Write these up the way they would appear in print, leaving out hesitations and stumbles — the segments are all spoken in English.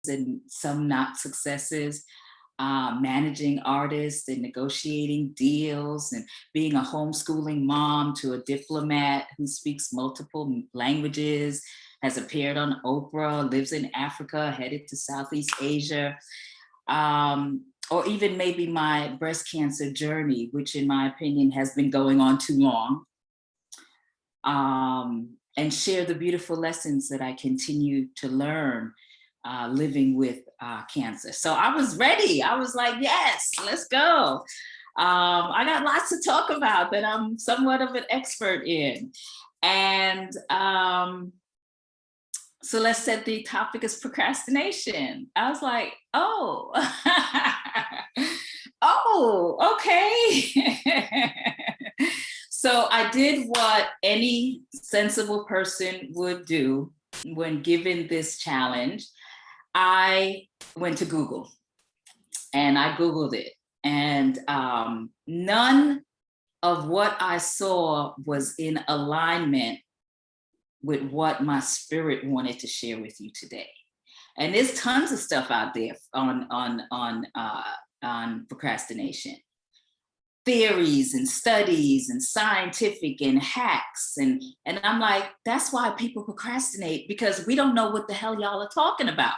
and some not successes, managing artists and negotiating deals and being a homeschooling mom to a diplomat who speaks multiple languages, has appeared on Oprah, lives in Africa, headed to Southeast Asia, or even maybe my breast cancer journey, which in my opinion has been going on too long, and share the beautiful lessons that I continue to learn living with cancer. So I was ready. I was like, yes, let's go. I got lots to talk about that I'm somewhat of an expert in. And so let's set the topic as procrastination. I was like, oh, oh, okay. So I did what any sensible person would do when given this challenge. I went to Google and I Googled it, and none of what I saw was in alignment with what my spirit wanted to share with you today. And there's tons of stuff out there on procrastination. Theories and studies and scientific and hacks. And I'm like, that's why people procrastinate, because we don't know what the hell y'all are talking about.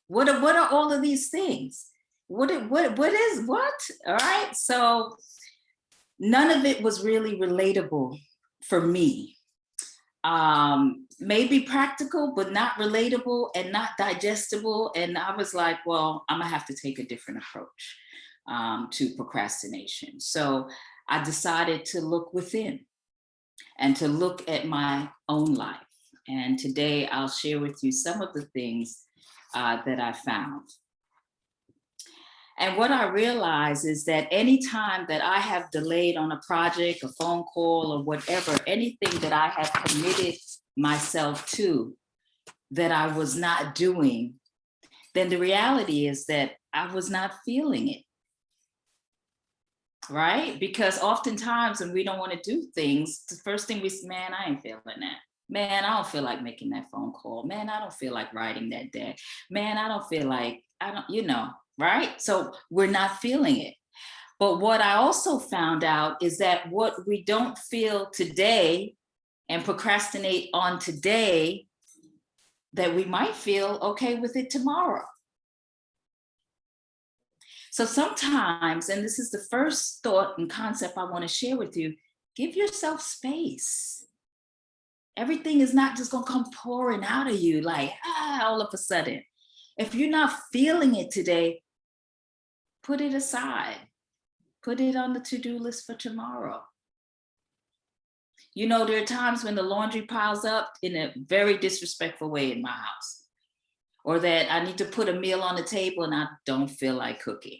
What are all of these things? What is what? All right. So none of it was really relatable for me. Maybe practical, but not relatable and not digestible. And I was like, well, I'm gonna have to take a different approach to procrastination. So I decided to look within and to look at my own life. And today I'll share with you some of the things that I found. And what I realize is that anytime that I have delayed on a project, a phone call, or whatever, anything that I have committed myself to that I was not doing, then the reality is that I was not feeling it. Right? Because oftentimes when we don't want to do things, the first thing we say, man, I ain't feeling that. Man, I don't feel like making that phone call. Man, I don't feel like writing that deck. Man, I don't feel like, right? So we're not feeling it. But what I also found out is that what we don't feel today and procrastinate on today, that we might feel okay with it tomorrow. So sometimes, and this is the first thought and concept I want to share with you, give yourself space. Everything is not just going to come pouring out of you like, all of a sudden. If you're not feeling it today, put it aside. Put it on the to-do list for tomorrow. You know, there are times when the laundry piles up in a very disrespectful way in my house. Or that I need to put a meal on the table and I don't feel like cooking.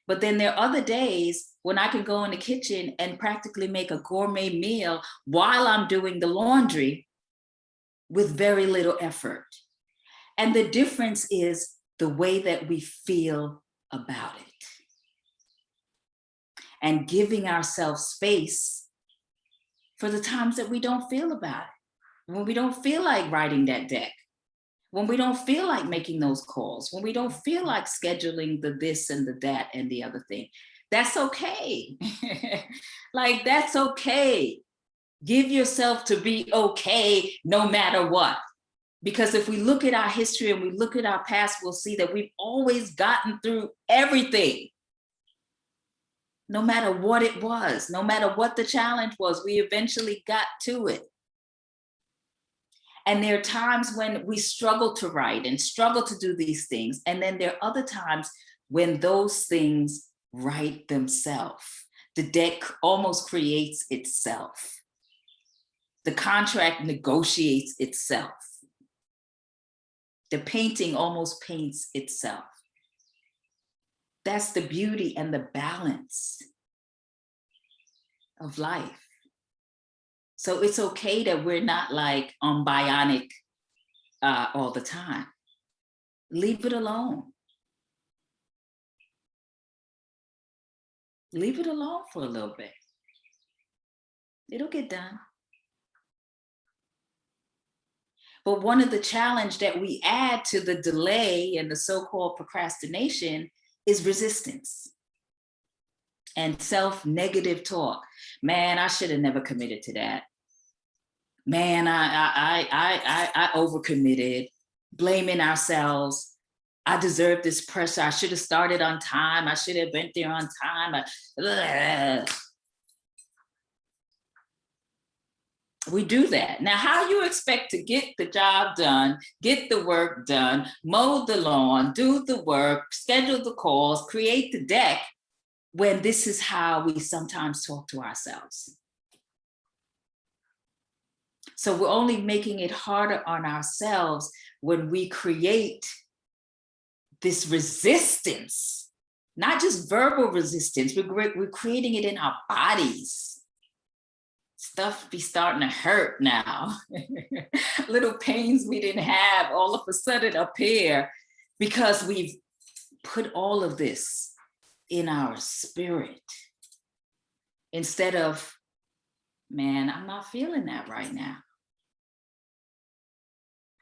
But then there are other days when I can go in the kitchen and practically make a gourmet meal while I'm doing the laundry with very little effort. And the difference is the way that we feel about it. And giving ourselves space for the times that we don't feel about it. When we don't feel like writing that deck. When we don't feel like making those calls, when we don't feel like scheduling the this and the that and the other thing, that's okay. Like, that's okay. Give yourself to be okay no matter what. Because if we look at our history and we look at our past, we'll see that we've always gotten through everything. No matter what it was, no matter what the challenge was, we eventually got to it. And there are times when we struggle to write and struggle to do these things. And then there are other times when those things write themselves. The deck almost creates itself. The contract negotiates itself. The painting almost paints itself. That's the beauty and the balance of life. So it's okay that we're not like on bionic all the time. Leave it alone. Leave it alone for a little bit. It'll get done. But one of the challenge that we add to the delay and the so-called procrastination is resistance and self-negative talk. Man, I should have never committed to that. Man, I overcommitted, blaming ourselves. I deserve this pressure. I should have started on time. I should have been there on time. We do that. Now, how you expect to get the job done, get the work done, mow the lawn, do the work, schedule the calls, create the deck, when this is how we sometimes talk to ourselves? So we're only making it harder on ourselves when we create this resistance, not just verbal resistance, we're creating it in our bodies. Stuff be starting to hurt now. Little pains we didn't have all of a sudden appear because we've put all of this in our spirit. Instead of, man, I'm not feeling that right now.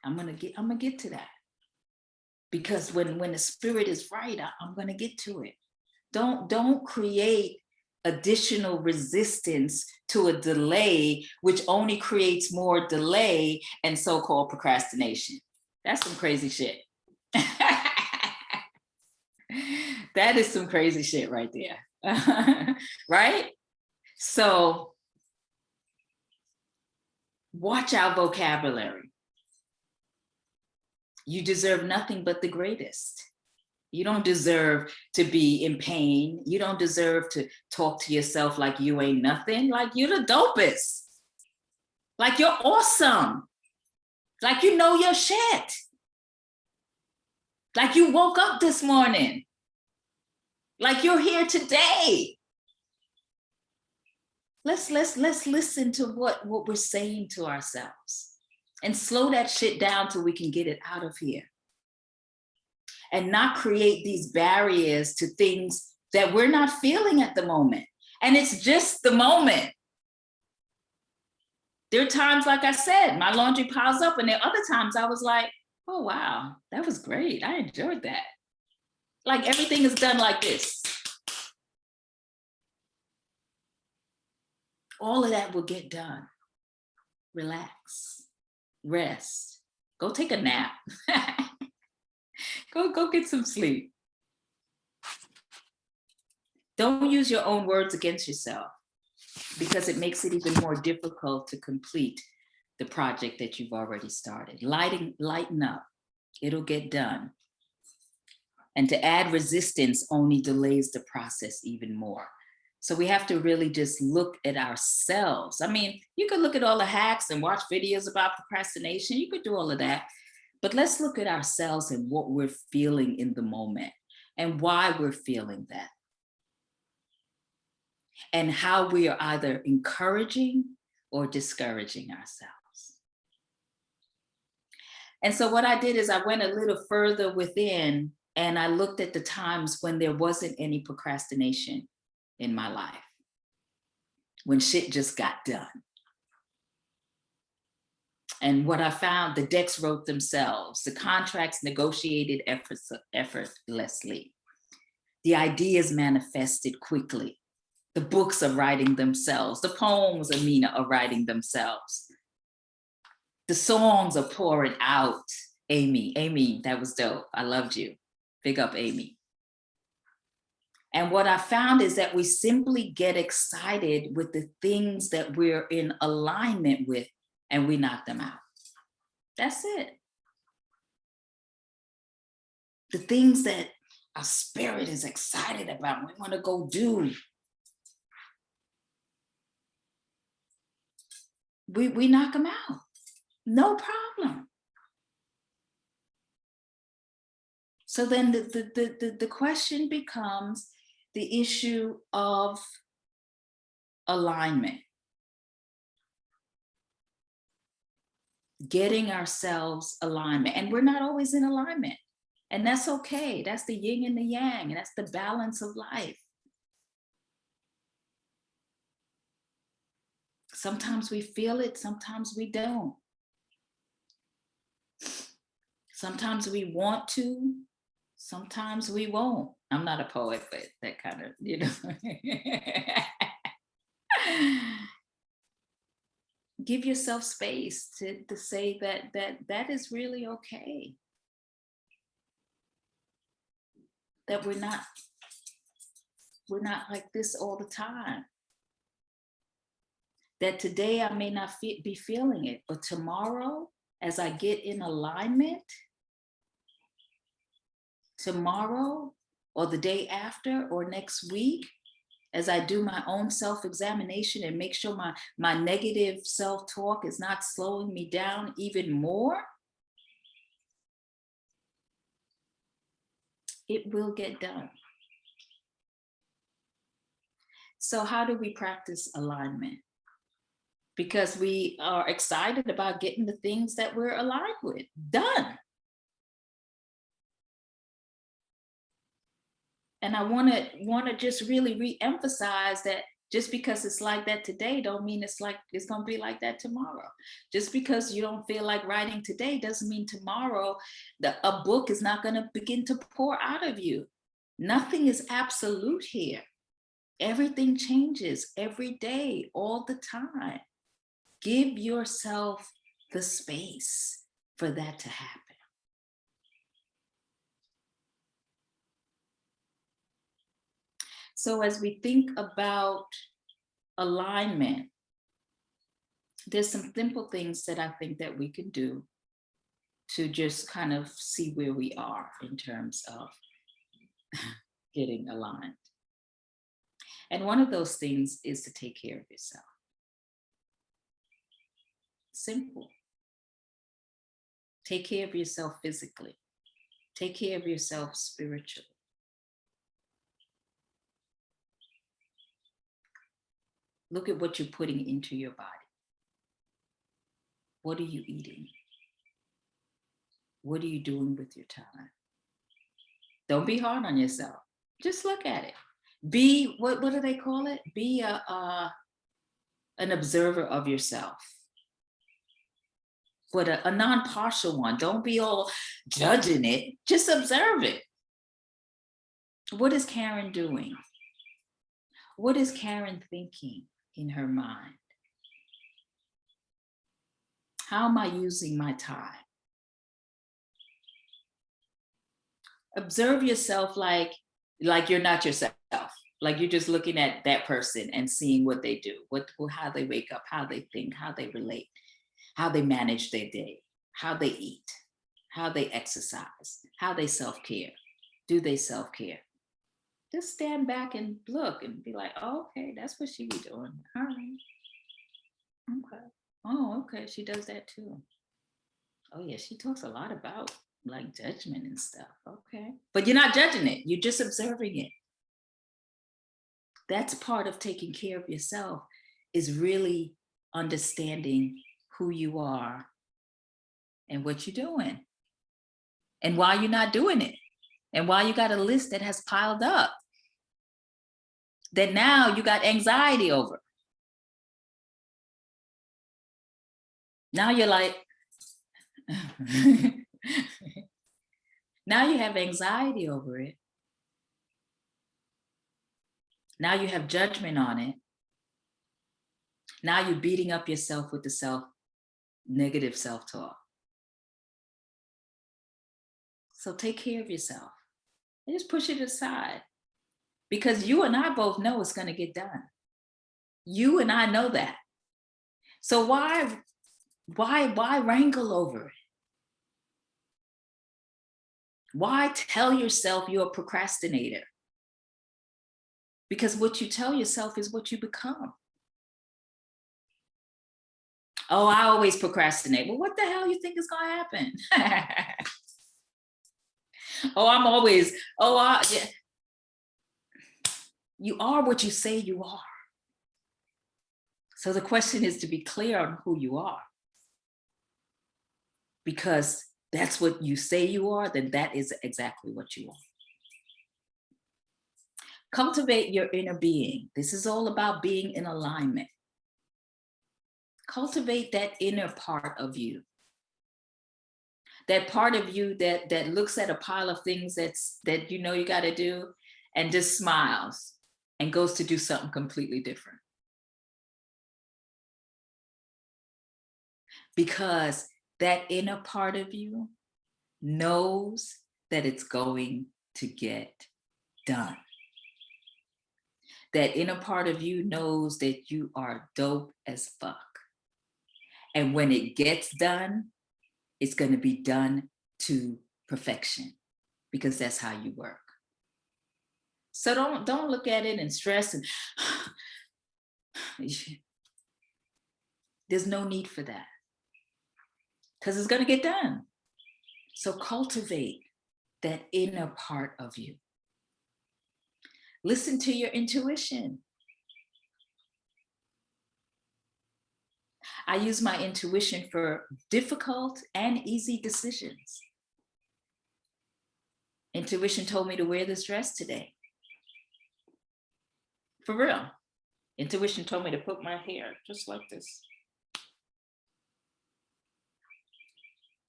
I'm gonna get to that. Because when the spirit is right, I'm gonna get to it. Don't create additional resistance to a delay, which only creates more delay and so-called procrastination. That's some crazy shit. That is some crazy shit right there. Right? So watch our vocabulary. You deserve nothing but the greatest. You don't deserve to be in pain. You don't deserve to talk to yourself like you ain't nothing. Like you're the dopest. Like you're awesome. Like you know your shit. Like you woke up this morning. Like you're here today. Let's listen to what we're saying to ourselves and slow that shit down till we can get it out of here. And not create these barriers to things that we're not feeling at the moment. And it's just the moment. There are times, like I said, my laundry piles up, and there are other times I was like, oh, wow, that was great. I enjoyed that. Like everything is done like this. All of that will get done. Relax, rest, go take a nap. Go get some sleep. Don't use your own words against yourself, because it makes it even more difficult to complete the project that you've already started. Lighten up, it'll get done. And to add resistance only delays the process even more. So we have to really just look at ourselves. I mean, you could look at all the hacks and watch videos about procrastination. You could do all of that. But let's look at ourselves and what we're feeling in the moment and why we're feeling that. And how we are either encouraging or discouraging ourselves. And so what I did is I went a little further within and I looked at the times when there wasn't any procrastination in my life, when shit just got done. And what I found, the decks wrote themselves, the contracts negotiated effortlessly, the ideas manifested quickly, the books are writing themselves, the poems, Amina, are writing themselves, the songs are pouring out. Amy, that was dope. I loved you. Big up, Amy. And what I found is that we simply get excited with the things that we're in alignment with, and we knock them out. That's it. The things that our spirit is excited about, we want to go do. We knock them out. No problem. So then the question becomes the issue of alignment. Getting ourselves alignment. And we're not always in alignment. And that's okay. That's the yin and the yang. And that's the balance of life. Sometimes we feel it, sometimes we don't. Sometimes we want to, sometimes we won't. I'm not a poet, but that kind of, give yourself space to say that is really okay. That we're not like this all the time. That today I may not be feeling it, but tomorrow, as I get in alignment, tomorrow or the day after or next week, as I do my own self-examination and make sure my negative self-talk is not slowing me down even more, it will get done. So how do we practice alignment? Because we are excited about getting the things that we're aligned with done. And I want to just really re-emphasize that just because it's like that today don't mean it's going to be like that tomorrow. Just because you don't feel like writing today doesn't mean tomorrow a book is not going to begin to pour out of you. Nothing is absolute here. Everything changes every day, all the time. Give yourself the space for that to happen. So as we think about alignment, there's some simple things that I think that we can do to just kind of see where we are in terms of getting aligned. And one of those things is to take care of yourself. Simple. Take care of yourself physically. Take care of yourself spiritually. Look at what you're putting into your body. What are you eating? What are you doing with your time? Don't be hard on yourself. Just look at it. Be, what do they call it? Be an observer of yourself. But a non-partial one. Don't be all judging it. Just observe it. What is Karen doing? What is Karen thinking in her mind? How am I using my time? Observe yourself like you're not yourself. Like you're just looking at that person and seeing what they do, how they wake up, how they think, how they relate, how they manage their day, how they eat, how they exercise, how they self-care. Do they self-care? Just stand back and look and be like, oh, okay, that's what she be doing. All right. Okay. Oh, okay, she does that too. Oh yeah, she talks a lot about like judgment and stuff. Okay. But you're not judging it. You're just observing it. That's part of taking care of yourself, is really understanding who you are and what you're doing and why you're not doing it and why you got a list that has piled up that now you got anxiety over. Now you're like, now you have anxiety over it. Now you have judgment on it. Now you're beating up yourself with the negative self-talk. So take care of yourself and just push it aside, because you and I both know it's going to get done. You and I know that. So why wrangle over it? Why tell yourself you're a procrastinator? Because what you tell yourself is what you become. Oh, I always procrastinate. Well, what the hell you think is going to happen? Yeah. You are what you say you are. So the question is to be clear on who you are. Because that's what you say you are, then that is exactly what you are. Cultivate your inner being. This is all about being in alignment. Cultivate that inner part of you. That part of you that looks at a pile of things that you know you got to do and just smiles and goes to do something completely different. Because that inner part of you knows that it's going to get done. That inner part of you knows that you are dope as fuck. And when it gets done, it's going to be done to perfection, because that's how you work. So don't look at it and stress and there's no need for that, because it's going to get done. So cultivate that inner part of you. Listen to your intuition. I use my intuition for difficult and easy decisions. Intuition told me to wear this dress today. For real. Intuition told me to put my hair just like this.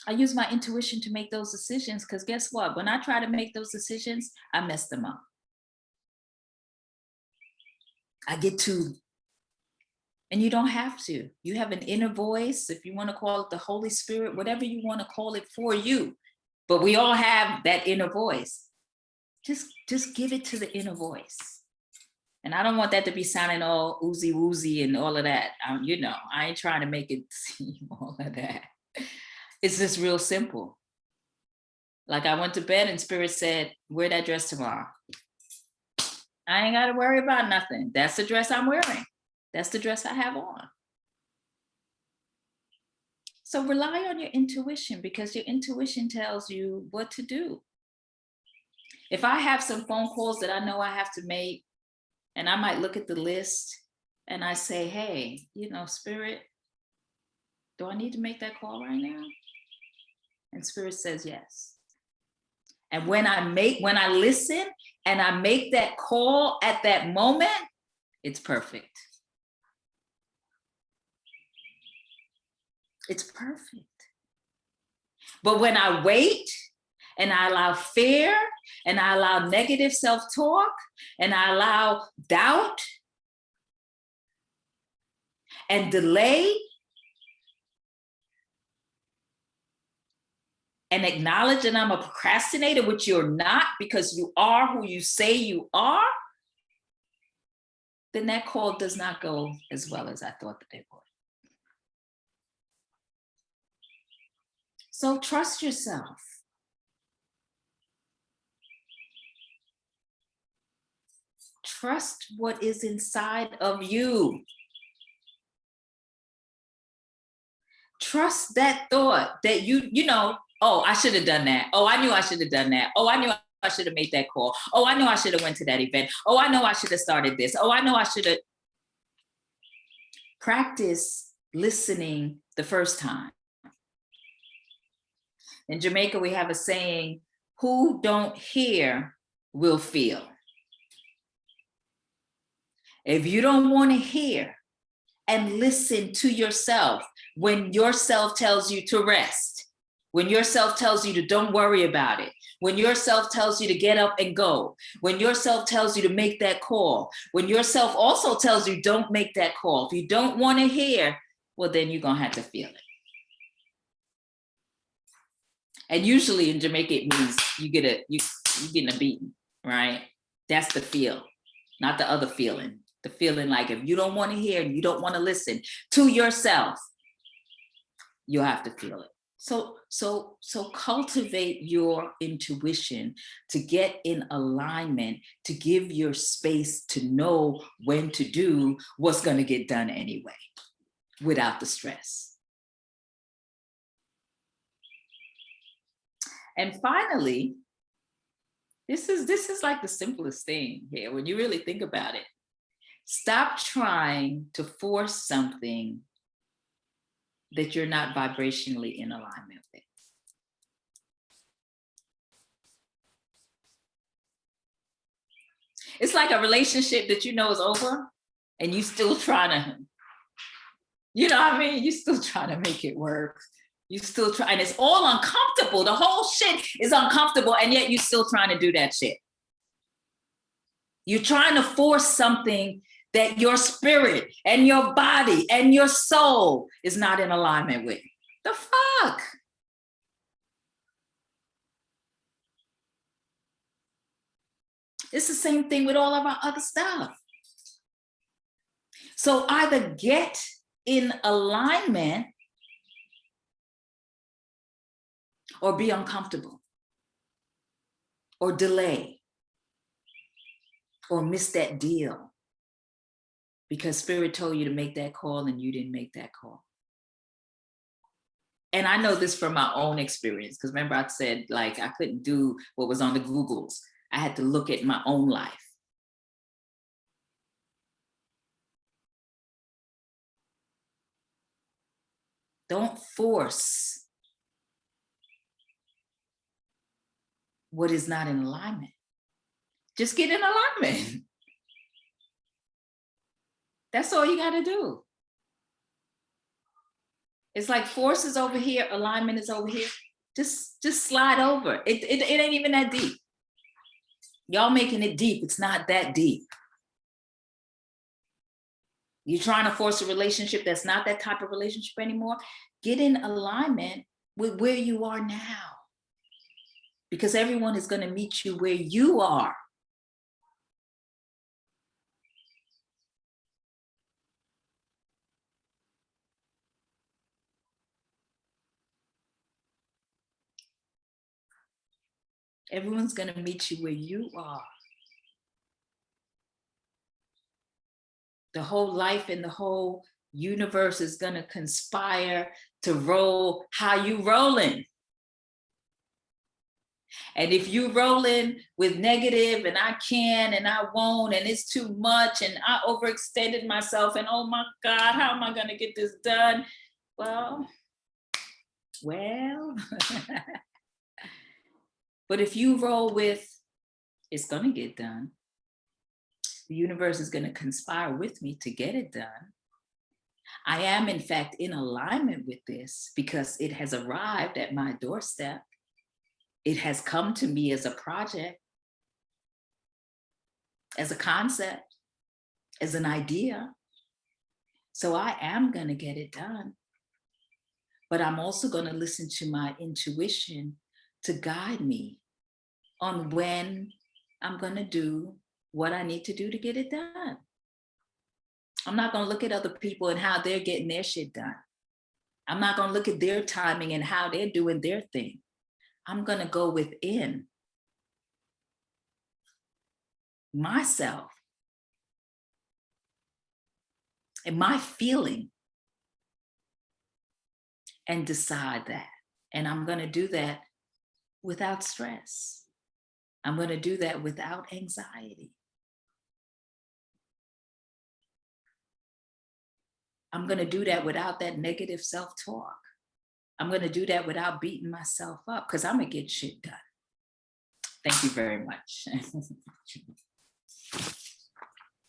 I use my intuition to make those decisions, because guess what? When I try to make those decisions, I mess them up. I get too, and you don't have to. You have an inner voice, if you want to call it the Holy Spirit, whatever you want to call it for you. But we all have that inner voice. Just give it to the inner voice. And I don't want that to be sounding all oozy woozy and all of that. I ain't trying to make it seem all of that. It's just real simple. Like I went to bed and Spirit said, wear that dress tomorrow. I ain't got to worry about nothing. That's the dress I'm wearing. That's the dress I have on. So rely on your intuition, because your intuition tells you what to do. If I have some phone calls that I know I have to make, and I might look at the list and I say, hey, Spirit, do I need to make that call right now? And Spirit says yes. And when I listen and I make that call at that moment, it's perfect. It's perfect. But when I wait and I allow fear and I allow negative self-talk and I allow doubt and delay and acknowledge that I'm a procrastinator, which you're not, because you are who you say you are, then that call does not go as well as I thought that it would. So trust yourself. Trust what is inside of you. Trust that thought that oh, I should have done that. Oh, I knew I should have done that. Oh, I knew I should have made that call. Oh, I know I should have went to that event. Oh, I know I should have started this. Oh, I know I should have. Practice listening the first time. In Jamaica, we have a saying, who don't hear will feel. If you don't want to hear and listen to yourself, when yourself tells you to rest, when yourself tells you to don't worry about it, when yourself tells you to get up and go, when yourself tells you to make that call, when yourself also tells you don't make that call, if you don't want to hear, well, then you're going to have to feel it. And usually in Jamaica, it means you're getting a beating, right? That's the feel, not the other feeling. The feeling like if you don't want to hear and you don't want to listen to yourself, you'll have to feel it. So cultivate your intuition to get in alignment, to give your space to know when to do what's going to get done anyway, without the stress. And finally, this is like the simplest thing here when you really think about it. Stop trying to force something that you're not vibrationally in alignment with. It's like a relationship that you know is over and you still trying to, you know what I mean? You still trying to make it work. You still try, and it's all uncomfortable. The whole shit is uncomfortable, and yet you're still trying to do that shit. You're trying to force something that your spirit and your body and your soul is not in alignment with. The fuck? It's the same thing with all of our other stuff. So either get in alignment or be uncomfortable or delay or miss that deal because spirit told you to make that call and you didn't make that call. And I know this from my own experience, because remember I said, like, I couldn't do what was on the Googles. I had to look at my own life. Don't force what is not in alignment. Just get in alignment. That's all you got to do. It's like force is over here, alignment is over here. Just slide over. It ain't even that deep. Y'all making it deep. It's not that deep. You're trying to force a relationship that's not that type of relationship anymore. Get in alignment with where you are now. Because everyone is going to meet you where you are. Everyone's going to meet you where you are. The whole life and the whole universe is going to conspire to roll how you rolling. And if you rolling with negative and I can and I won't and it's too much and I overextended myself and oh my God, how am I going to get this done? Well. But if you roll with, it's going to get done. The universe is going to conspire with me to get it done. I am, in fact, in alignment with this because it has arrived at my doorstep. It has come to me as a project, as a concept, as an idea. So I am going to get it done. But I'm also going to listen to my intuition to guide me on when I'm going to do what I need to do to get it done. I'm not going to look at other people and how they're getting their shit done. I'm not going to look at their timing and how they're doing their thing. I'm going to go within myself and my feeling and decide that. And I'm going to do that without stress. I'm going to do that without anxiety. I'm going to do that without that negative self-talk. I'm going to do that without beating myself up because I'm going to get shit done. Thank you very much.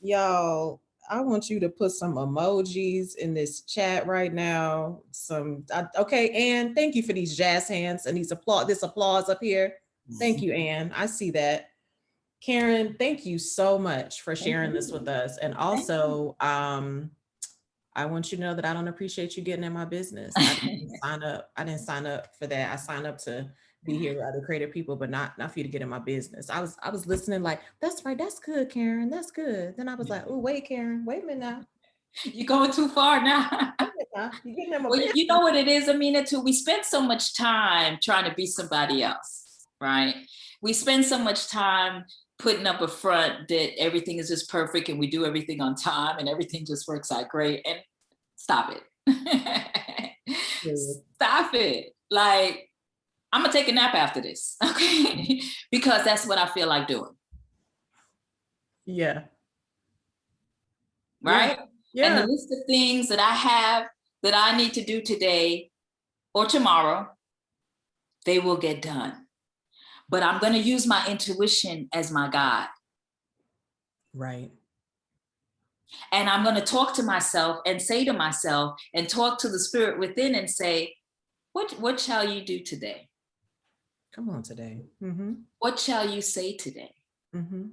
Y'all, I want you to put some emojis in this chat right now. Okay, Ann, thank you for these jazz hands and this applause up here. Thank you, Ann. I see that. Karen, thank you so much for sharing this with us. And also, I want you to know that I don't appreciate you getting in my business. I didn't sign up for that. I signed up to be here with other creative people, but not for you to get in my business. I was listening like, that's right, that's good, Karen, that's good. Then I was like, oh, wait, Karen, wait a minute now. You're going too far now. You're getting in my well, business. you know what it is, Amina, too? We spend so much time trying to be somebody else, right? We spend so much time putting up a front that everything is just perfect and we do everything on time and everything just works out great. And stop it. Stop it. Like, I'm gonna take a nap after this, okay? Because that's what I feel like doing. Yeah. Right? Yeah. And the list of things that I have that I need to do today or tomorrow, they will get done. But I'm gonna use my intuition as my guide. Right. And I'm gonna talk to myself and say to myself and talk to the spirit within and say, What shall you do today? Come on today. What shall you say today? Mm-hmm.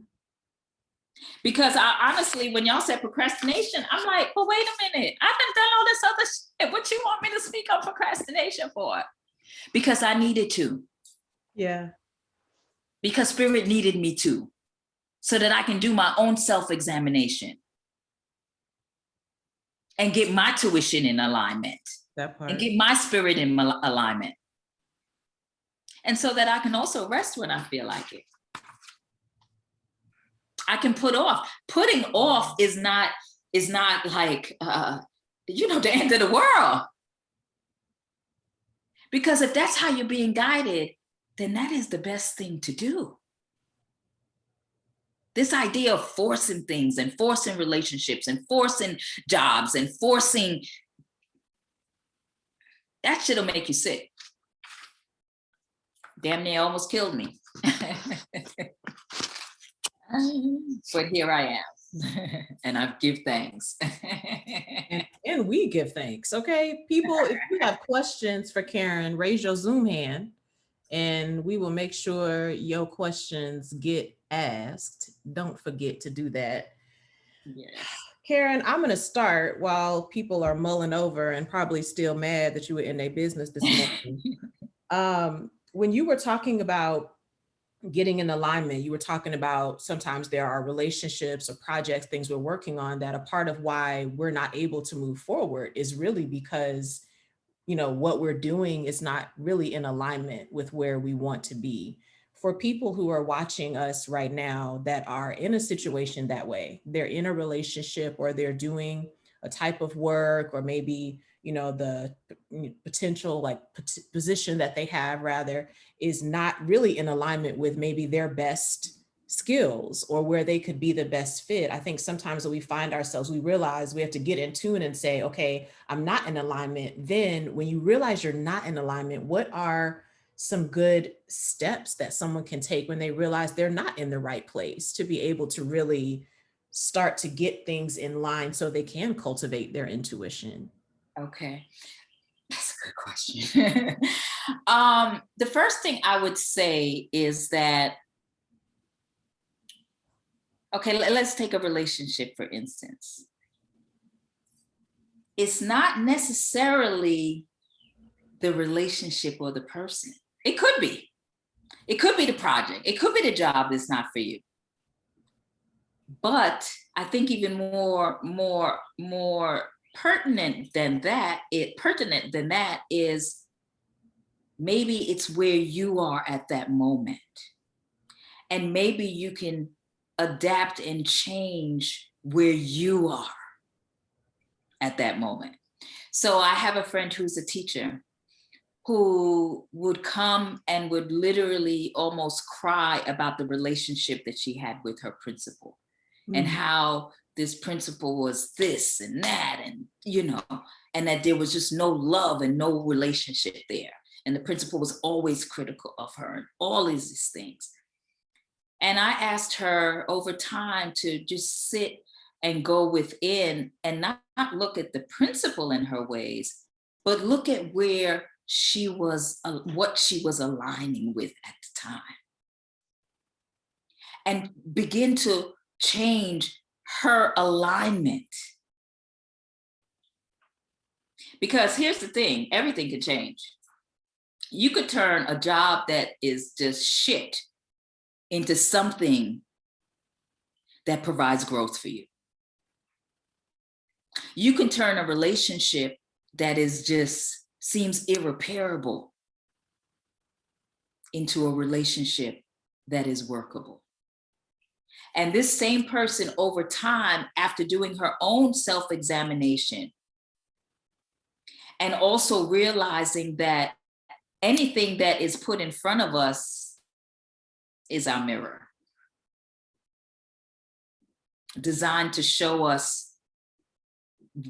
Because I honestly, when y'all said procrastination, I'm like, well, wait a minute. I haven't done all this other shit. What you want me to speak on procrastination for? Because I needed to. Yeah. Because spirit needed me to, so that I can do my own self-examination and get my tuition in alignment. That part. And get my spirit in alignment. And so that I can also rest when I feel like it. I can put off. Putting off is not like, the end of the world. Because if that's how you're being guided, then that is the best thing to do. This idea of forcing things and forcing relationships and forcing jobs and forcing, that shit'll make you sick. Damn near almost killed me. But here I am. And I give thanks. And we give thanks. Okay. People, if you have questions for Karen, raise your Zoom hand and we will make sure your questions get asked. Don't forget to do that. Yes. Karen, I'm going to start while people are mulling over and probably still mad that you were in their business this morning. When you were talking about getting in alignment, you were talking about sometimes there are relationships or projects, things we're working on that a part of why we're not able to move forward is really because, what we're doing is not really in alignment with where we want to be. For people who are watching us right now that are in a situation that way, they're in a relationship or they're doing a type of work, or maybe, the potential position that they have rather is not really in alignment with maybe their best skills or where they could be the best fit. I think sometimes when we find ourselves, we realize we have to get in tune and say, okay, I'm not in alignment. Then when you realize you're not in alignment, what are some good steps that someone can take when they realize they're not in the right place to be able to really start to get things in line so they can cultivate their intuition? Okay. That's a good question. The first thing I would say is that, okay, let's take a relationship, for instance. It's not necessarily the relationship or the person. It could be. It could be the project. It could be the job that's not for you. But I think even more pertinent than that is maybe it's where you are at that moment. And maybe you can adapt and change where you are at that moment. So I have a friend who's a teacher who would come and would literally almost cry about the relationship that she had with her principal. And how this principal was this and that, and and that there was just no love and no relationship there. And the principal was always critical of her and all of these things. And I asked her over time to just sit and go within and not look at the principal in her ways, but look at where she was, what she was aligning with at the time. And begin to change her alignment. Because here's the thing, everything can change. You could turn a job that is just shit into something that provides growth for you. You can turn a relationship that is just seems irreparable into a relationship that is workable. And this same person over time, after doing her own self-examination and also realizing that anything that is put in front of us is our mirror, designed to show us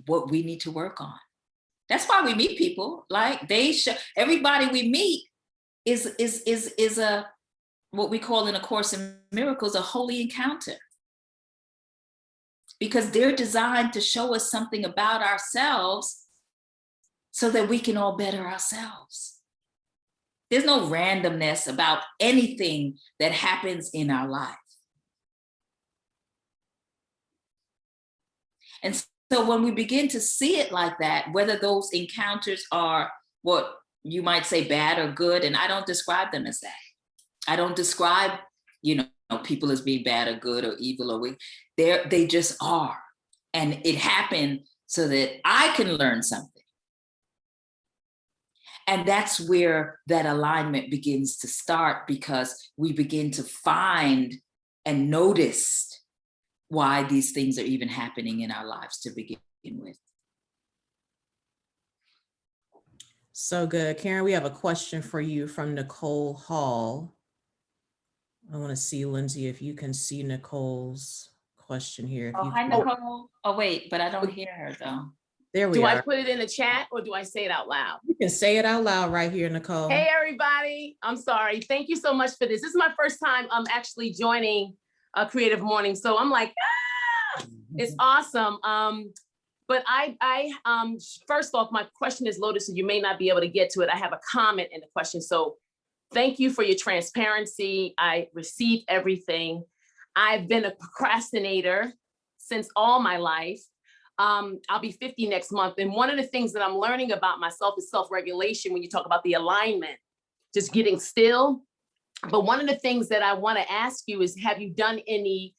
what we need to work on. That's why we meet people. Like everybody we meet is a what we call in A Course in Miracles, a holy encounter. Because they're designed to show us something about ourselves so that we can all better ourselves. There's no randomness about anything that happens in our life. And so when we begin to see it like that, whether those encounters are what you might say bad or good, and I don't describe them as that. I don't describe, people as being bad or good or evil or weak. They just are. And it happened so that I can learn something. And that's where that alignment begins to start, because we begin to find and notice why these things are even happening in our lives to begin with. So good. Karen, we have a question for you from Nicole Hall. I want to see, Lindsay, if you can see Nicole's question here. Hi, Nicole. Oh, wait, but I don't hear her though. There we Do are. I put it in the chat or do I say it out loud? You can say it out loud right here, Nicole. Hey, everybody. I'm sorry. Thank you so much for this. This is my first time actually joining Creative Morning. So I'm like, it's awesome. But I first off, my question is loaded, so you may not be able to get to it. I have a comment in the question. So thank you for your transparency. I received everything. I've been a procrastinator since all my life. I'll be 50 next month. And one of the things that I'm learning about myself is self-regulation when you talk about the alignment, just getting still. But one of the things that I want to ask you is, have you done any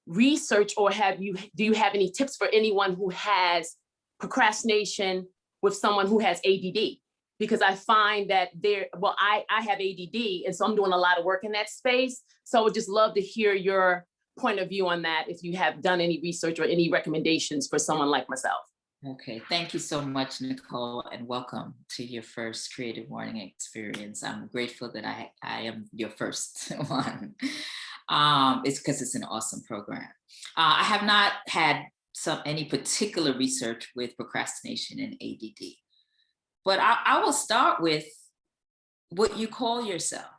research, or do you have any tips for anyone who has procrastination with someone who has ADD? Because I find that I have ADD, and so I'm doing a lot of work in that space. So I would just love to hear your point of view on that, if you have done any research or any recommendations for someone like myself. Okay, thank you so much, Nicole, and welcome to your first Creative Morning experience. I'm grateful that I am your first one. It's because it's an awesome program. I have not had any particular research with procrastination and ADD, but I will start with what you call yourself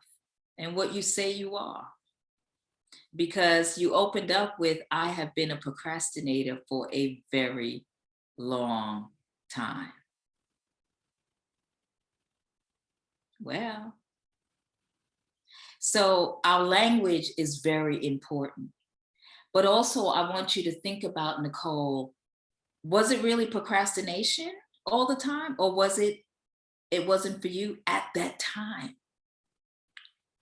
and what you say you are. Because you opened up with, I have been a procrastinator for a very long time. Well, so our language is very important. But also I want you to think about, Nicole, was it really procrastination all the time? Or was it wasn't for you at that time?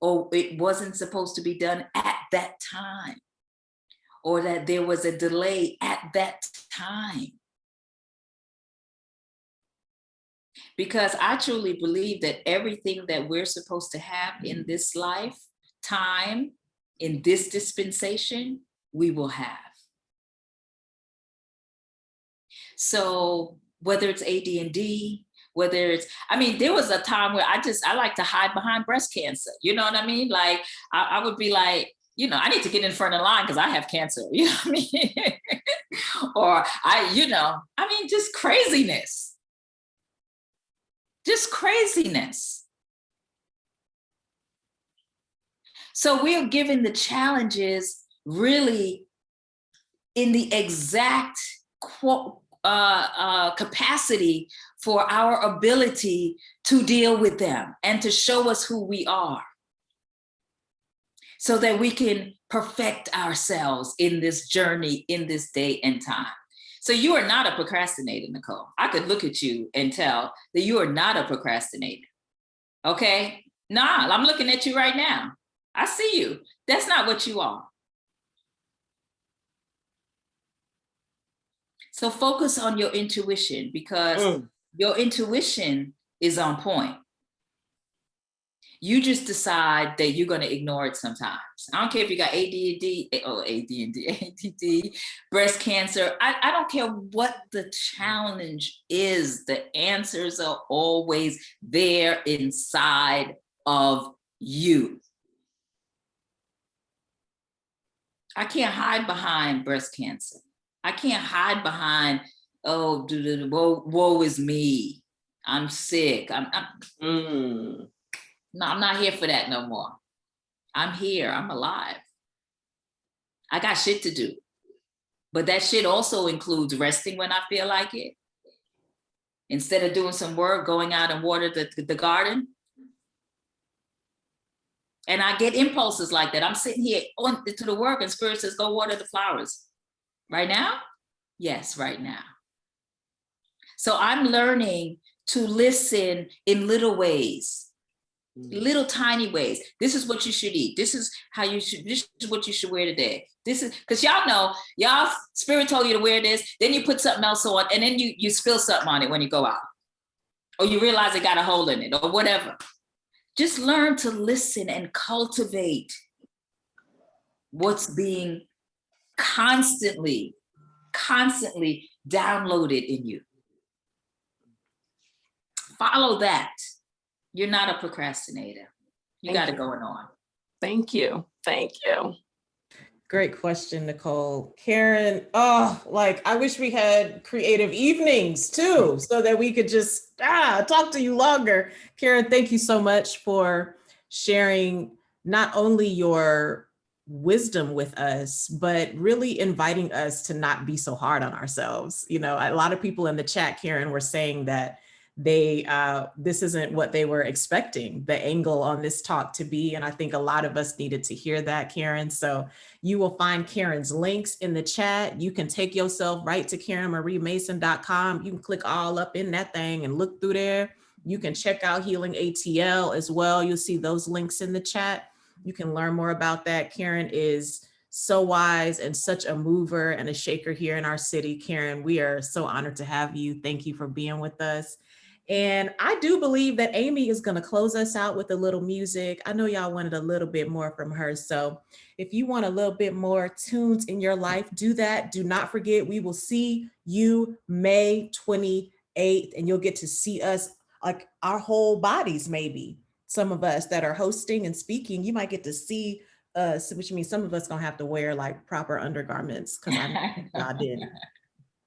Or it wasn't supposed to be done at that time? Or that there was a delay at that time? Because I truly believe that everything that we're supposed to have in this lifetime, in this dispensation, we will have. So whether it's AD&D, whether it's, there was a time where I like to hide behind breast cancer. You know what I mean? Like, I would be like, I need to get in front of the line because I have cancer. You know what I mean? Or just craziness. Just craziness. So we're given the challenges really in the exact capacity for our ability to deal with them and to show us who we are, so that we can perfect ourselves in this journey, in this day and time. So you are not a procrastinator, Nicole. I could look at you and tell that you are not a procrastinator. Okay? Nah, I'm looking at you right now. I see you. That's not what you are. So focus on your intuition, because your intuition is on point. You just decide that you're going to ignore it sometimes. I don't care if you got ADD, breast cancer. I don't care what the challenge is. The answers are always there inside of you. I can't hide behind breast cancer. I can't hide behind, woe is me. I'm sick. No, I'm not here for that no more. I'm here. I'm alive. I got shit to do. But that shit also includes resting when I feel like it. Instead of doing some work, going out and water the garden. And I get impulses like that. I'm sitting here on to the work and Spirit says, go water the flowers. Right now? Yes, right now. So I'm learning to listen in little ways, little tiny ways. This is what you should eat. This is how you should, this is what you should wear today. This is, because y'all know, y'all Spirit told you to wear this, then you put something else on, and then you spill something on it when you go out. Or you realize it got a hole in it or whatever. Just learn to listen and cultivate what's being constantly downloaded in you. Follow that. You're not a procrastinator. You got it going on. Thank you. Thank you. Great question, Nicole. Karen, oh, like I wish we had creative evenings too, so that we could just talk to you longer. Karen, thank you so much for sharing not only your wisdom with us, but really inviting us to not be so hard on ourselves. You know, a lot of people in the chat, Karen, were saying that this isn't what they were expecting the angle on this talk to be. And I think a lot of us needed to hear that, Karen. So you will find Karen's links in the chat. You can take yourself right to KarenMarieMason.com. You can click all up in that thing and look through there. You can check out Healing ATL as well. You'll see those links in the chat. You can learn more about that. Karen is so wise and such a mover and a shaker here in our city. Karen, we are so honored to have you. Thank you for being with us. And I do believe that Amy is going to close us out with a little music. I know y'all wanted a little bit more from her. So if you want a little bit more tunes in your life, do that. Do not forget, we will see you May 28th, and you'll get to see us, like our whole bodies, maybe. Some of us that are hosting and speaking, you might get to see us, which means some of us gonna have to wear like proper undergarments, because I know y'all didn't.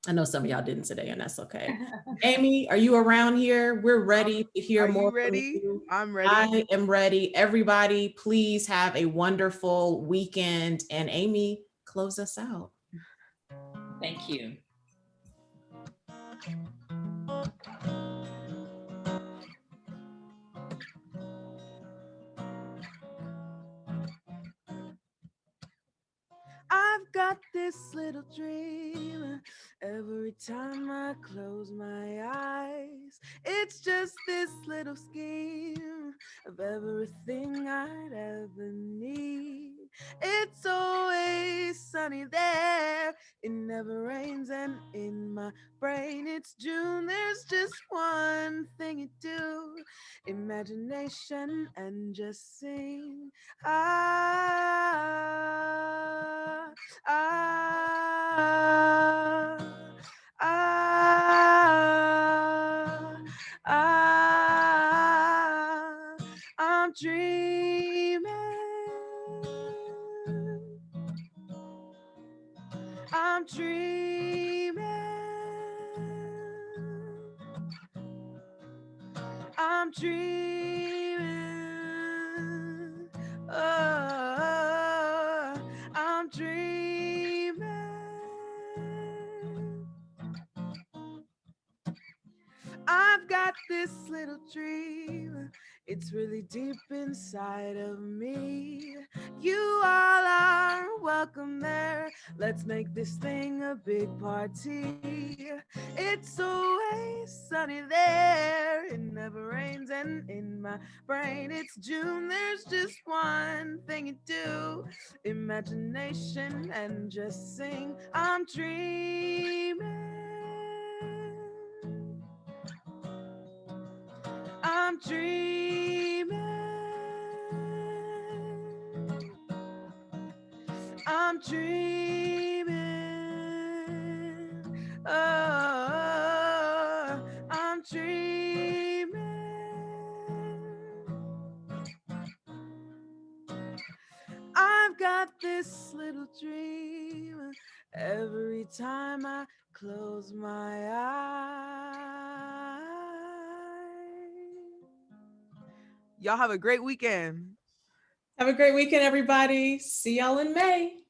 I know some of y'all didn't today, and that's okay. Amy, are you around here? We're ready to hear more from you. I'm ready. I am ready. Everybody, please have a wonderful weekend. And Amy, close us out. Thank you. I've got this little dream every time I close my eyes. It's just this little scheme of everything I'd ever need. It's always sunny there. It never rains, and in my brain it's June. There's just one thing you do: imagination, and just sing. I'm dreaming. I'm dreaming. I'm dreaming. Oh, I'm dreaming. I've got this little dream. It's really deep inside of me. You all are welcome there. Let's make this thing a big party. It's always sunny there. It never rains, and in my brain it's June. There's just one thing you do: imagination, and just sing. I'm dreaming. I'm dreaming. I'm dreaming. Oh, I'm dreaming. I've got this little dream every time I close my eyes. Y'all have a great weekend. Have a great weekend, everybody. See y'all in May.